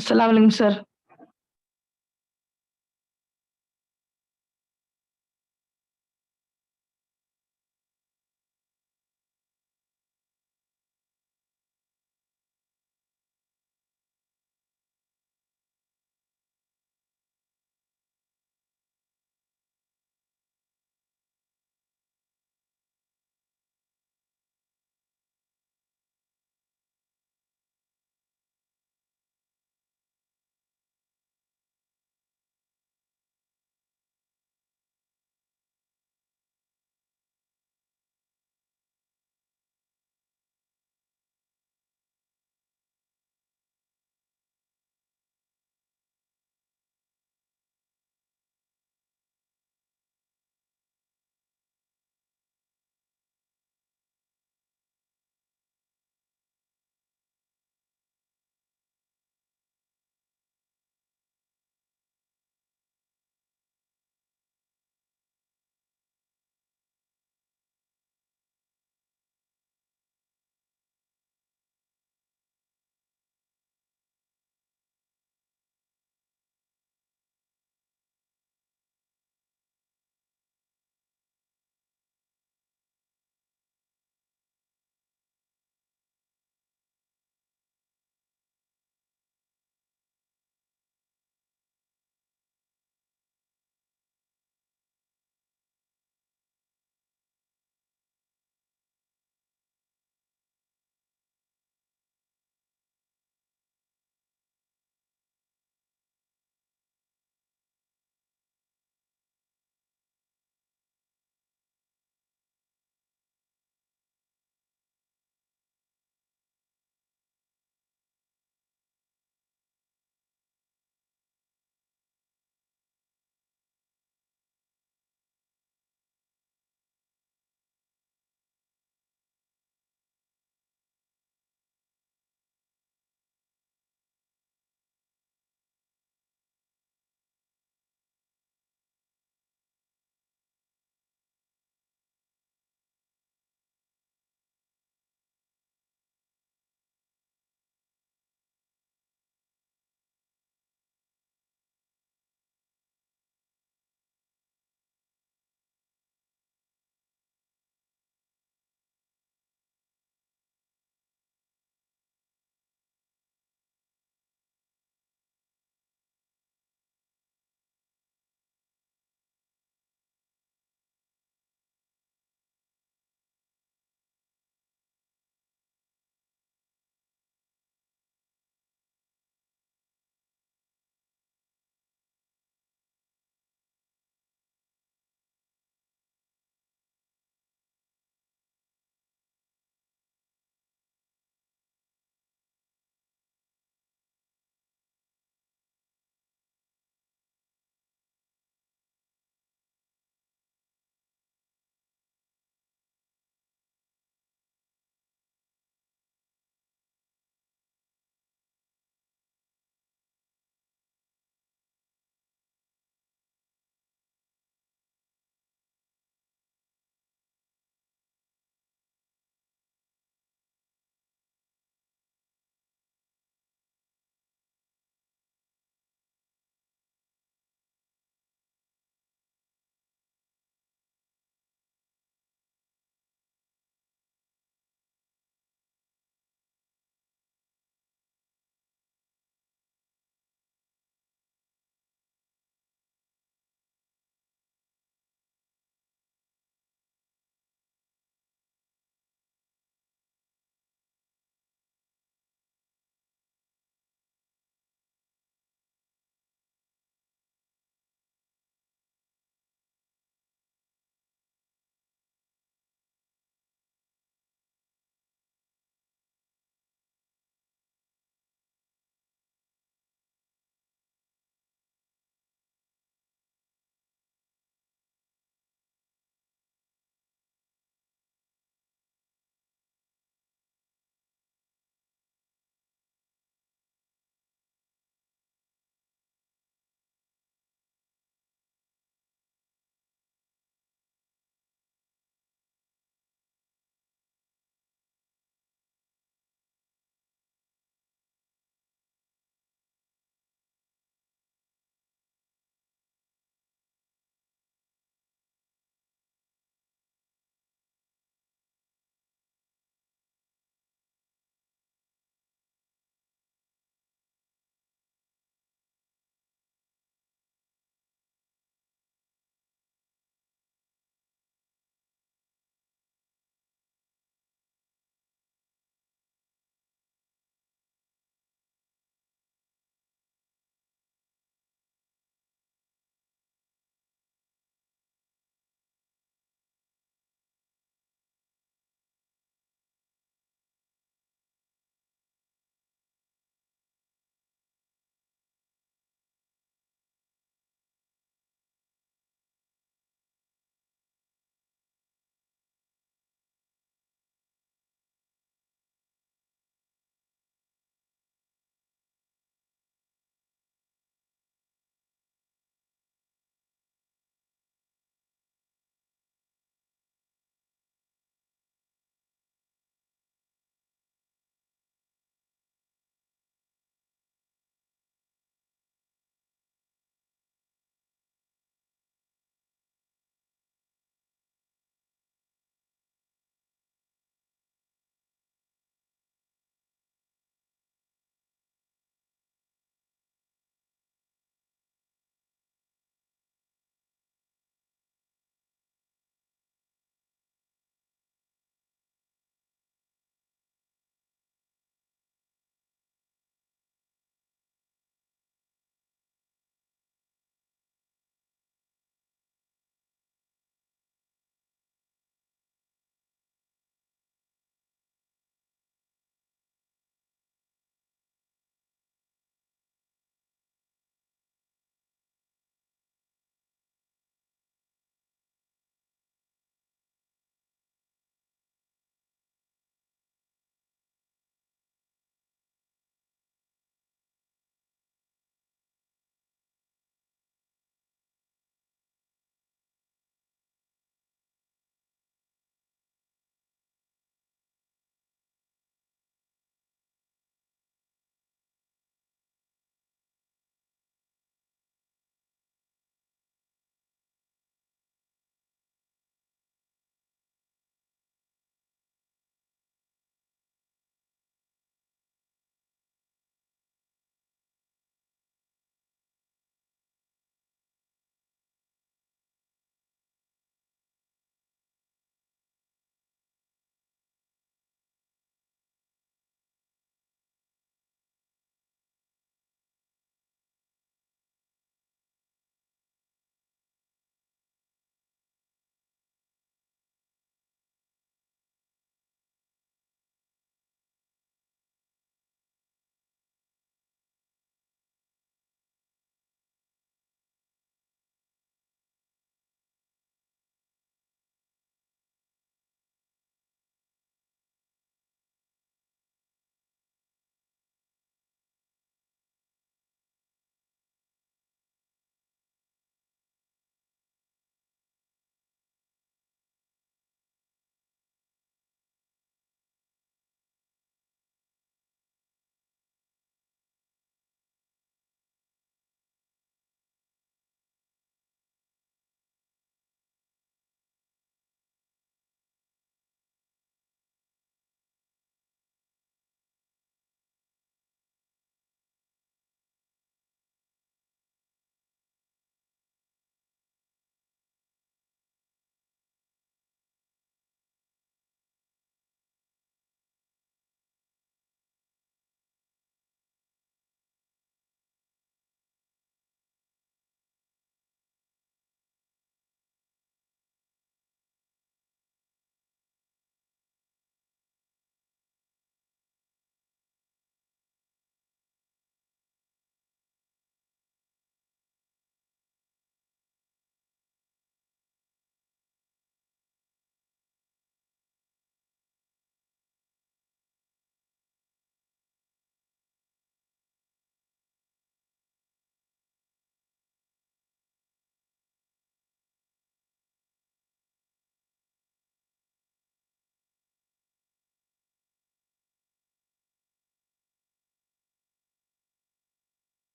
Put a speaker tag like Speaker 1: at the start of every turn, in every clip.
Speaker 1: अस्सलाम वालेकुम सर।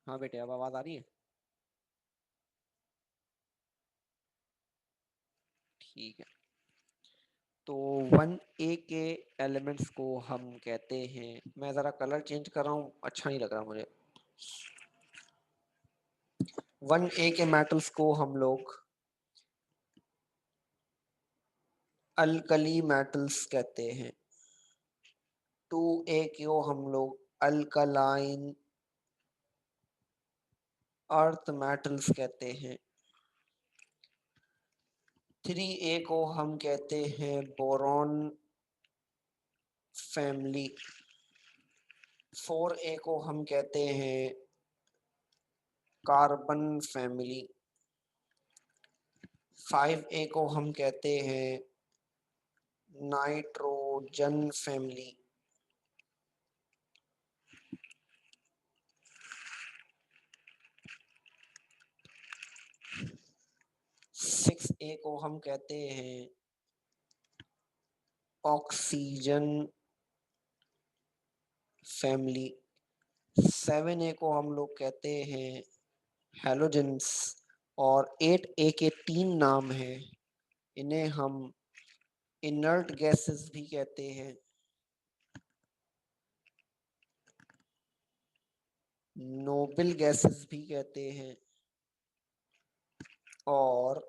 Speaker 1: हाँ बेटे, अब आवाज आ रही है? ठीक है। तो 1A के एलिमेंट्स को हम कहते हैं, मैं ज़रा कलर चेंज कर रहा हूँ, अच्छा नहीं लग रहा मुझे। 1A के मेटल्स को हम लोग अल्कली मेटल्स कहते हैं। 2A को हम लोग अल्कलाइन अर्थ मेटल्स कहते हैं। 3A को हम कहते हैं बोरॉन फैमिली। 4A को हम कहते हैं कार्बन फैमिली। 5A को हम कहते हैं नाइट्रोजन फैमिली। 6A को हम कहते हैं ऑक्सीजन फैमिली। 7A को हम लोग कहते हैं हेलोजेंस। और 8A के 3 नाम हैं, इन्हें हम इनर्ट गैसेस भी कहते हैं, नोबल गैसेस भी कहते हैं, और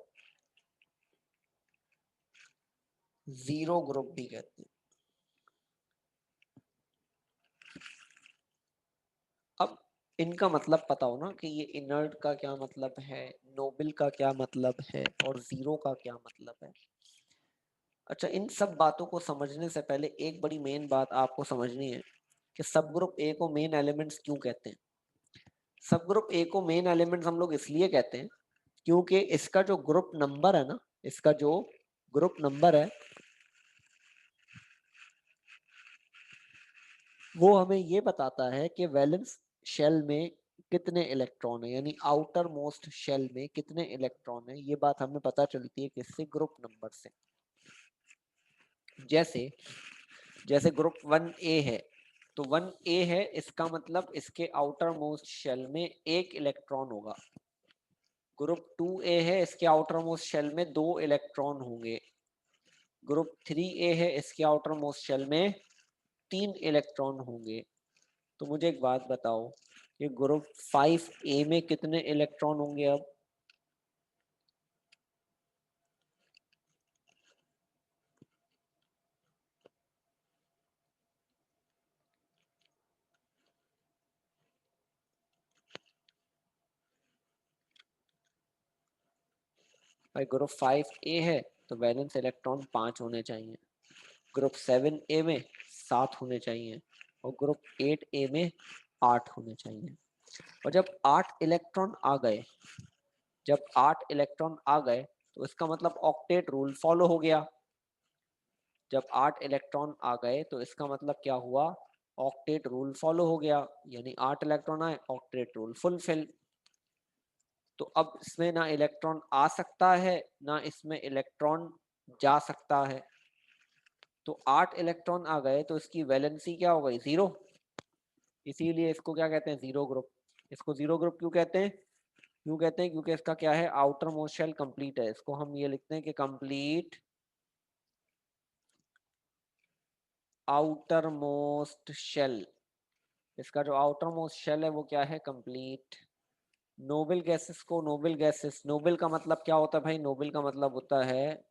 Speaker 1: जीरो ग्रुप भी कहते हैं। अब इनका मतलब पता हो ना कि ये इनर्ट का क्या मतलब है, नोबल का क्या मतलब है, और जीरो का क्या मतलब है। अच्छा, इन सब बातों को समझने से पहले एक बड़ी मेन बात आपको समझनी है कि सब ग्रुप ए को मेन एलिमेंट्स क्यों कहते हैं। सब ग्रुप ए को मेन एलिमेंट्स हम लोग इसलिए कहते हैं क्योंकि इसका जो ग्रुप नंबर है ना, इसका जो ग्रुप नंबर है वो हमें ये बताता है कि वैलेंस शेल में कितने इलेक्ट्रॉन है, यानी आउटर मोस्ट शेल में कितने इलेक्ट्रॉन है। ये बात हमें पता चलती है किससे, ग्रुप नंबर से। जैसे जैसे ग्रुप 1A है, तो 1A है, इसका मतलब इसके आउटर मोस्ट शेल में एक इलेक्ट्रॉन होगा। ग्रुप 2A है, इसके आउटर मोस्ट शेल में 2 इलेक्ट्रॉन होंगे। ग्रुप 3A है, इसके आउटर मोस्ट शेल में 3 इलेक्ट्रॉन होंगे। तो मुझे एक बात बताओ, ये ग्रुप 5A में कितने इलेक्ट्रॉन होंगे अब? भाई ग्रुप 5A है तो वैलेंस इलेक्ट्रॉन 5 होने चाहिए। ग्रुप 7A में 7 होने चाहिए, और ग्रुप 8A में 8 होने चाहिए। और जब 8 इलेक्ट्रॉन आ गए तो इसका मतलब ऑक्टेट रूल फॉलो हो गया। जब 8 इलेक्ट्रॉन आ गए तो इसका मतलब क्या हुआ, ऑक्टेट रूल फॉलो हो गया, यानी 8 इलेक्ट्रॉन आए, ऑक्टेट रूल फुलफिल। तो अब इसमें ना इलेक्ट्रॉन आ सकता है ना इसमें इलेक्ट्रॉन जा सकता है। तो 8 इलेक्ट्रॉन आ गए तो इसकी वैलेंसी क्या हो गई, 0। इसीलिए इसको क्या कहते हैं, जीरो ग्रुप। इसको जीरो ग्रुप क्यों कहते हैं, क्योंकि इसका क्या है, आउटर मोस्ट शेल कंप्लीट है। इसको हम ये लिखते हैं कि कंप्लीट आउटर मोस्ट शेल। इसका जो आउटर मोस्ट शेल है वो क्या है, कंप्लीट। नोबल गैसेस को, नोबल गैसेस, नोबल का मतलब क्या होता है भाई, नोबल का मतलब होता है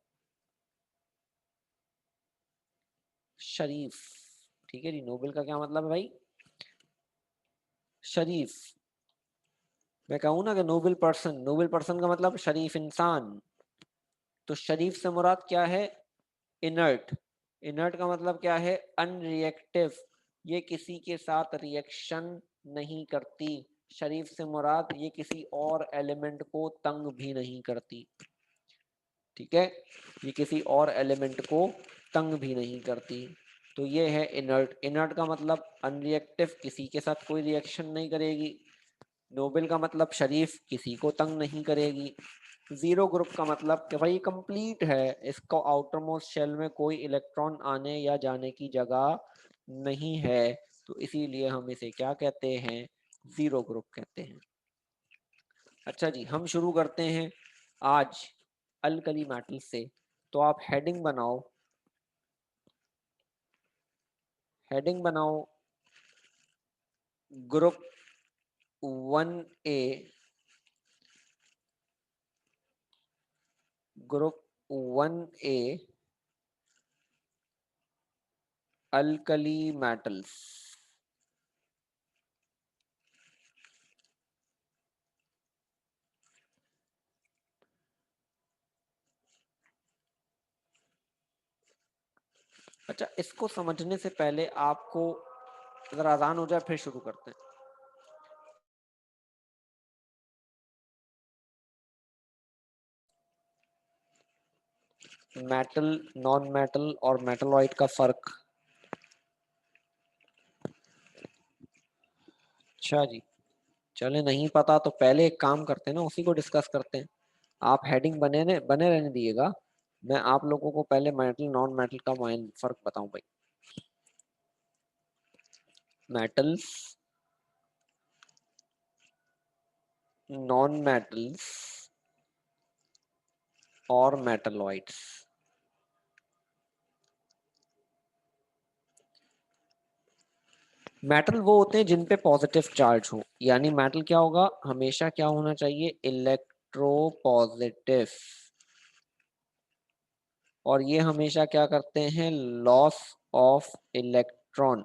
Speaker 1: शरीफ। ठीक है जी, नोबल का क्या मतलब है भाई, शरीफ। मैं कहूँ ना कि नोबल पर्सन, नोबल पर्सन का मतलब शरीफ इंसान। तो शरीफ से मुराद क्या है, इनर्ट। इनर्ट का मतलब क्या है, अनरिएक्टिव। ये किसी के साथ रिएक्शन नहीं करती। शरीफ से मुराद ये किसी और एलिमेंट को तंग भी नहीं करती। ठीक है, ये किसी और एलिमेंट को तंग भी नहीं करती। तो ये है इनर्ट। इनर्ट का मतलब अनरिएक्टिव, किसी के साथ कोई रिएक्शन नहीं करेगी। नोबल का मतलब शरीफ, किसी को तंग नहीं करेगी। जीरो ग्रुप का मतलब कि भाई कंप्लीट है, इसको आउटर मोस्ट शेल में कोई इलेक्ट्रॉन आने या जाने की जगह नहीं है। तो इसीलिए हम इसे क्या कहते हैं, जीरो ग्रुप कहते हैं। अच्छा जी, हम शुरू करते हैं आज अल्कली मेटल से। तो आप हेडिंग बनाओ, हेडिंग बनाओ group 1A, group 1A alkali metals. अच्छा, इसको समझने से पहले आपको अगर आसान हो जाए फिर शुरू करते हैं। मेटल, नॉन मेटल और मेटलॉइड का फर्क। अच्छा जी, चले नहीं पता तो पहले एक काम करते हैं ना, उसी को डिस्कस करते हैं। आप हेडिंग बने रहने दिएगा, मैं आप लोगों को पहले मेटल नॉन मेटल का फर्क बताऊं भाई। मेटल्स, नॉन मेटल्स और मेटलॉइड्स। मेटल वो होते हैं जिन पे पॉजिटिव चार्ज हो, यानी मेटल क्या होगा, हमेशा क्या होना चाहिए, इलेक्ट्रोपॉजिटिव। और ये हमेशा क्या करते हैं, लॉस ऑफ इलेक्ट्रॉन,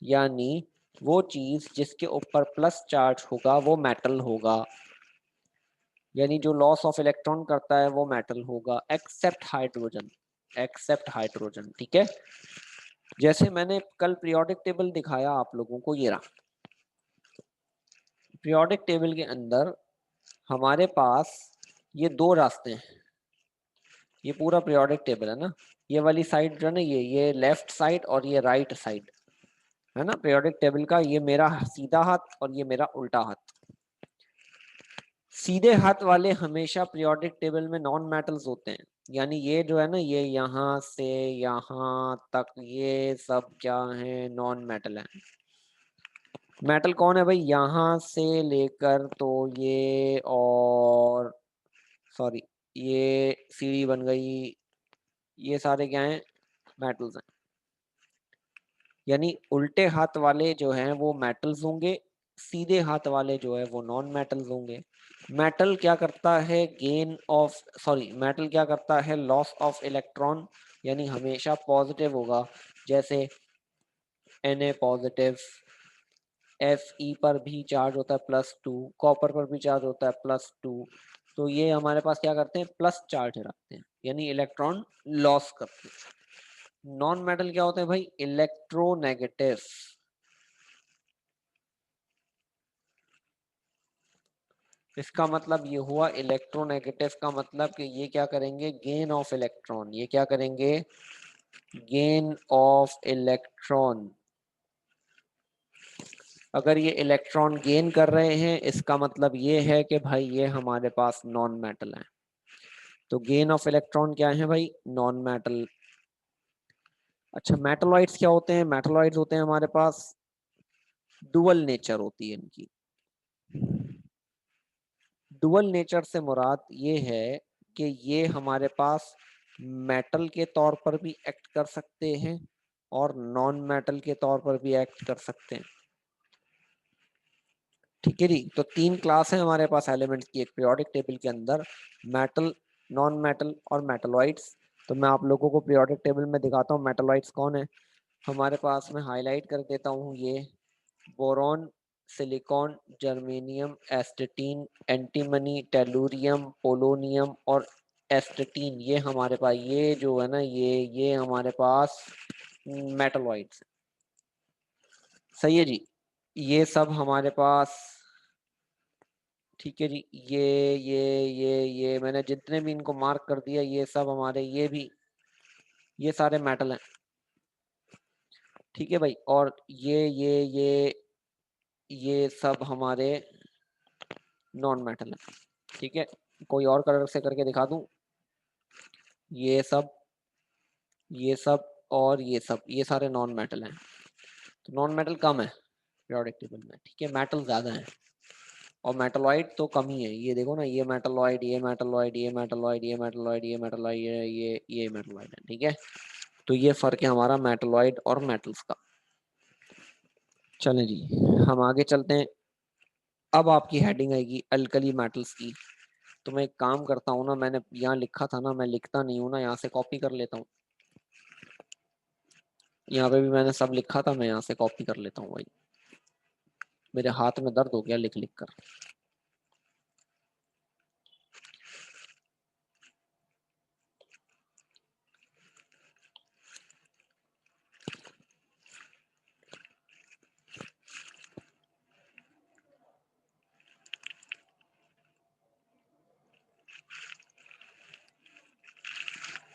Speaker 1: यानी वो चीज जिसके ऊपर प्लस चार्ज होगा वो मेटल होगा, यानी जो लॉस ऑफ इलेक्ट्रॉन करता है वो मेटल होगा, एक्सेप्ट हाइड्रोजन, एक्सेप्ट हाइड्रोजन। ठीक है, जैसे मैंने कल पीरियोडिक टेबल दिखाया आप लोगों को, ये रहा पीरियोडिक टेबल के अंदर हमारे पास ये दो रास्ते हैं। ये पूरा पीरियोडिक टेबल है ना, ये वाली साइड जो है ना, ये लेफ्ट साइड और ये राइट साइड है ना पीरियोडिक टेबल का। ये मेरा सीधा हाथ और ये मेरा उल्टा हाथ। सीधे हाथ वाले हमेशा पीरियोडिक टेबल में नॉन मेटल्स होते हैं, यानी ये जो है ना, ये यहाँ से यहाँ तक ये सब क्या है, नॉन मेटल है। मेटल कौन है भाई, यहाँ से लेकर तो ये, और सॉरी, ये सीढ़ी बन गई, ये सारे क्या हैं, मेटल्स हैं। यानी उल्टे हाथ वाले जो हैं वो मेटल्स होंगे, सीधे हाथ वाले जो है वो नॉन मेटल्स होंगे। मेटल क्या करता है, गेन ऑफ, सॉरी, मेटल क्या करता है, लॉस ऑफ इलेक्ट्रॉन, यानी हमेशा पॉजिटिव होगा। जैसे Na पॉजिटिव, Fe पर भी चार्ज होता है +2, कॉपर पर भी चार्ज होता है +2। तो ये हमारे पास क्या करते हैं, प्लस चार्ज रखते हैं, यानी इलेक्ट्रॉन लॉस करते हैं। नॉन मेटल क्या होते हैं भाई, इलेक्ट्रोनेगेटिव। इसका मतलब ये हुआ, इलेक्ट्रोनेगेटिव का मतलब कि ये क्या करेंगे, गेन ऑफ इलेक्ट्रॉन। ये क्या करेंगे, गेन ऑफ इलेक्ट्रॉन। अगर ये इलेक्ट्रॉन गेन कर रहे हैं, इसका मतलब ये है कि भाई ये हमारे पास नॉन मेटल है। तो गेन ऑफ इलेक्ट्रॉन क्या है भाई, नॉन मेटल। अच्छा, मेटलॉइड्स क्या होते हैं, मेटलॉइड्स होते हैं हमारे पास, डुअल नेचर होती है इनकी। डुअल नेचर से मुराद ये है कि ये हमारे पास मेटल के तौर पर भी एक्ट कर सकते हैं और नॉन मेटल के तौर पर भी एक्ट कर सकते हैं। ठीक है जी, तो 3 क्लास है हमारे पास एलिमेंट्स की एक पीरियोडिक टेबल के अंदर, मेटल, नॉन मेटल और मेटलॉइड्स। तो मैं आप लोगों को पीरियोडिक टेबल में दिखाता हूँ मेटलॉइड्स कौन है हमारे पास। मैं हाईलाइट कर देता हूँ, ये boron, silicon, germanium, एस्टेटीन, antimony, tellurium, polonium और एस्टेटीन, ये हमारे पास, ये जो है ना, ये हमारे पास मेटलॉइड्स। सही है जी, ये सब हमारे पास। ठीक है जी, ये मैंने जितने भी इनको मार्क कर दिया, ये सब हमारे, ये भी, ये सारे मेटल हैं। ठीक है भाई, और ये सब हमारे नॉन मेटल है। ठीक है, कोई और कलर से करके दिखा दूं, ये सब, ये सब और ये सब, ये सारे नॉन मेटल हैं। तो नॉन मेटल कम है, पीरियोडिक टेबल में, ठीक है। मेटल ज्यादा है और मेटलॉइड तो कम ही है। ये देखो ना, ये मेटलॉइड, ये मेटलॉइड, ये मेटलॉइड, ये मेटलॉइड, ये मेटलॉइड, ये मेटलॉइड है, ठीक है। तो ये फर्क है हमारा मेटलॉइड और मेटल्स का। चलें जी, हम आगे चलते हैं। अब आपकी हेडिंग आएगी अल्कली मेटल्स की। तो मैं एक काम करता हूँ ना, मैंने यहाँ लिखा था ना, मैं लिखता नहीं हूँ ना, यहाँ से कॉपी कर लेता हूँ। यहाँ पे भी मैंने सब लिखा था, मैं यहाँ से कॉपी कर लेता हूँ भाई, मेरे हाथ में दर्द हो गया लिख लिख कर।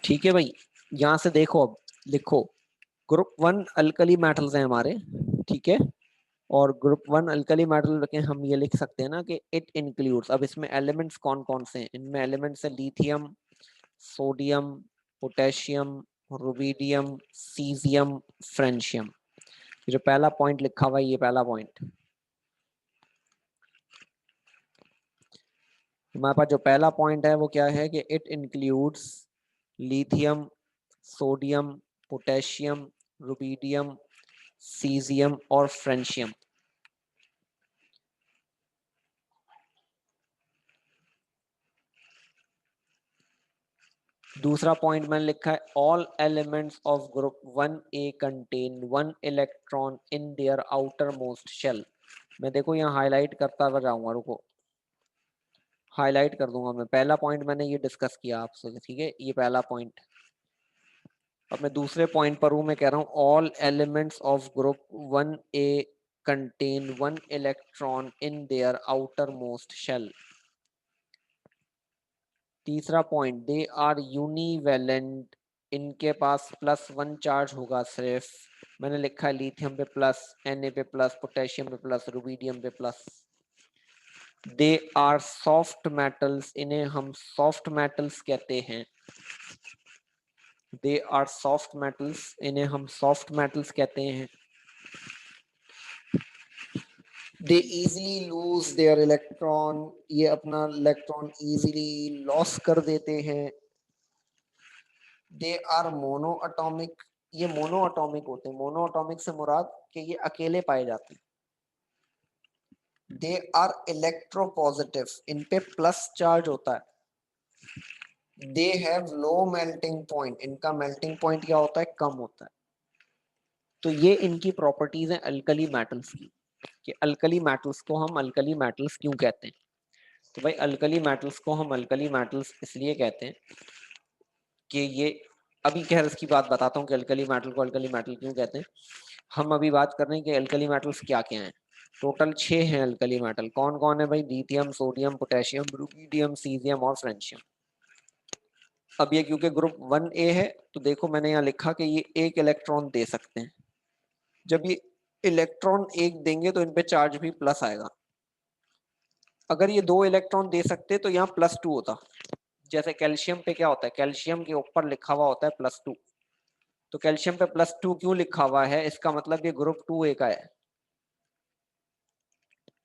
Speaker 1: ठीक है भाई, यहाँ से देखो, अब लिखो ग्रुप 1 अल्कली मेटल्स हैं हमारे, ठीक है। और ग्रुप 1 अल्कली मेटल के हम ये लिख सकते हैं ना कि इट इंक्लूड्स, अब इसमें एलिमेंट्स कौन कौन से हैं, इनमें एलिमेंट्स है lithium, sodium, potassium, rubidium, caesium, francium. जो पहला पॉइंट लिखा हुआ है, ये पहला पॉइंट हमारे पास, जो पहला पॉइंट है वो क्या है कि it includes lithium, sodium, potassium, rubidium, caesium और फ्रेंशियम। दूसरा पॉइंट मैंने लिखा है all elements of group 1A contain 1 electron in their outermost shell. मैं देखो यहाँ हाईलाइट करता हुआ जाऊंगा, रुको हाईलाइट कर दूंगा मैं। पहला पॉइंट मैंने ये डिस्कस किया आपसे, ठीक है, ये पहला पॉइंट। अब मैं दूसरे पॉइंट पर हूँ, मैं कह रहा हूँ all elements of group 1A contain 1 electron in their outermost shell. तीसरा पॉइंट दे आर यूनिवेलेंट, इनके पास +1 चार्ज होगा सिर्फ। मैंने लिखा है लिथियम पे प्लस, Na पे प्लस, पोटेशियम पे प्लस, रुबिडियम पे plus. They are soft metals, इन्हें हम सॉफ्ट मेटल्स कहते हैं। दे आर सॉफ्ट मेटल्स, इन्हें हम सॉफ्ट मेटल्स कहते हैं। They easily lose their electron, ये अपना इलेक्ट्रॉन इजीली लॉस कर देते हैं। दे आर मोनो अटोमिक, ये मोनो अटोमिक होते हैं। मोनो अटोमिक से मुराद कि ये अकेले पाए जाते हैं। दे आर इलेक्ट्रोपॉजिटिव, इन पे प्लस चार्ज होता है। They have low melting point, इनका मेल्टिंग पॉइंट क्या होता है, कम होता है। तो ये इनकी प्रॉपर्टीज हैं अल्कली मेटल्स की, कि अल्कली मेटल्स को हम अल्कली मेटल्स क्यों कहते हैं। तो भाई अल्कली मेटल्स को हम अल्कली मेटल्स इसलिए कहते हैं कि ये, अभी खैर इसकी बात बताता हूँ कि अल्कली मेटल को अल्कली मेटल क्यों कहते हैं। हम अभी बात कर रहे हैं कि अल्कली मेटल्स क्या क्या हैं। टोटल 6 हैं अल्कली मेटल। कौन कौन है भाई, lithium, sodium, potassium, rubidium, caesium और फ्रेंशियम। अब ये क्योंकि ग्रुप 1A है, तो देखो मैंने यहाँ लिखा कि ये एक इलेक्ट्रॉन दे सकते हैं। जब ये इलेक्ट्रॉन एक देंगे तो इन पे चार्ज भी प्लस आएगा। अगर ये 2 इलेक्ट्रॉन दे सकते तो यहाँ +2 होता। जैसे कैल्शियम पे क्या होता है, कैल्शियम के ऊपर लिखा हुआ होता है +2। तो कैल्शियम पे +2 क्यों लिखा हुआ है, इसका मतलब ये ग्रुप 2A का है।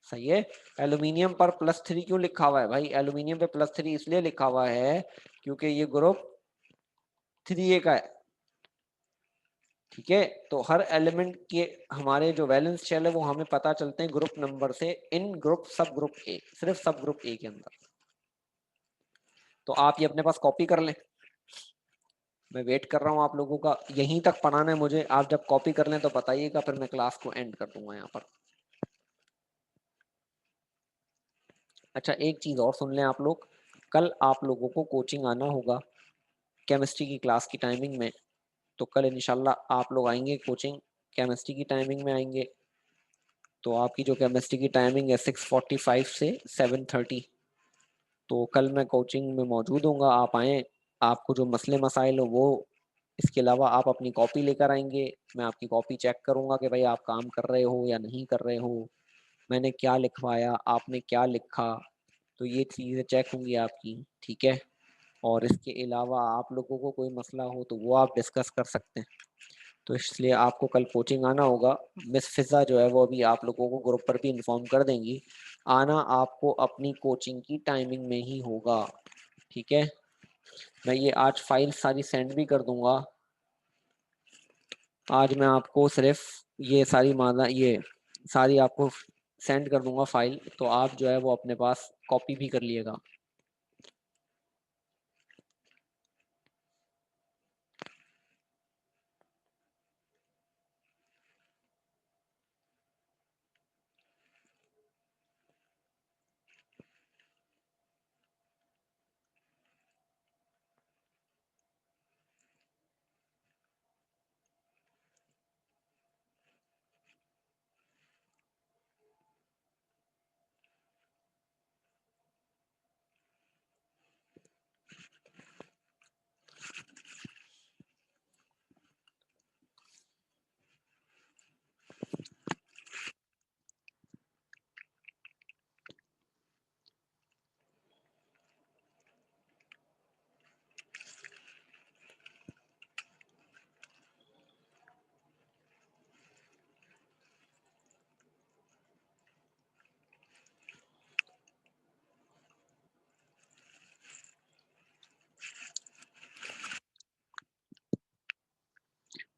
Speaker 1: सही है। एल्यूमिनियम पर +3 क्यों लिखा हुआ है भाई, एल्यूमिनियम पे +3 इसलिए लिखा हुआ है क्योंकि ये ग्रुप 3A का है। ठीक है, तो हर एलिमेंट के हमारे जो वैलेंस शेल है वो हमें पता चलते हैं ग्रुप नंबर से, इन ग्रुप सब ग्रुप ए, सिर्फ सब ग्रुप ए के अंदर। तो आप ये अपने पास कॉपी कर लें, मैं वेट कर रहा हूँ आप लोगों का। यहीं तक पढ़ाना है मुझे, आप जब कॉपी कर लें तो बताइएगा, फिर मैं क्लास को एंड कर दूंगा यहाँ पर। अच्छा एक चीज और सुन लें आप लोग, कल आप लोगों को कोचिंग आना होगा केमिस्ट्री की क्लास की टाइमिंग में। तो कल इंशाल्लाह आप लोग आएंगे कोचिंग, केमिस्ट्री की टाइमिंग में आएंगे। तो आपकी जो केमिस्ट्री की टाइमिंग है 6:45 से 7:30, तो कल मैं कोचिंग में मौजूद हूँगा, आप आएँ। आपको जो मसले मसाइल हो वो, इसके अलावा आप अपनी कॉपी लेकर आएंगे। मैं आपकी कॉपी चेक करूँगा कि भाई आप काम कर रहे हो या नहीं कर रहे हो, मैंने क्या लिखवाया, आपने क्या लिखा। तो ये चीज़ें चेक होंगी आपकी, ठीक है। और इसके अलावा आप लोगों को कोई मसला हो तो वो आप डिस्कस कर सकते हैं। तो इसलिए आपको कल कोचिंग आना होगा। मिस फिजा जो है वो अभी आप लोगों को ग्रुप पर भी इन्फॉर्म कर देंगी। आना आपको अपनी कोचिंग की टाइमिंग में ही होगा, ठीक है। मैं ये आज फाइल सारी सेंड भी कर दूंगा। आज मैं आपको सिर्फ ये सारी आपको सेंड कर दूंगा फाइल, तो आप जो है वो अपने पास कॉपी भी कर लिएगा।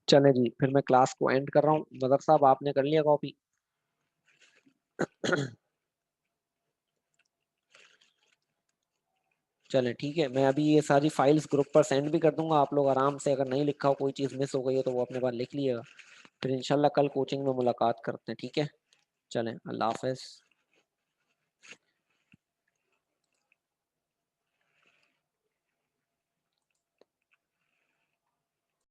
Speaker 1: चले जी, फिर मैं क्लास को एंड कर रहा हूँ। मदर साहब आपने कर लिया कॉपी? चले ठीक है, मैं अभी ये सारी फाइल्स ग्रुप पर सेंड भी कर दूंगा। आप लोग आराम से, अगर नहीं लिखा हो, कोई चीज़ मिस हो गई है तो वो अपने पास लिख लिएगा। फिर इंशाल्लाह कल कोचिंग में मुलाकात करते हैं, ठीक है। चलें, अल्लाह हाफ़िज़।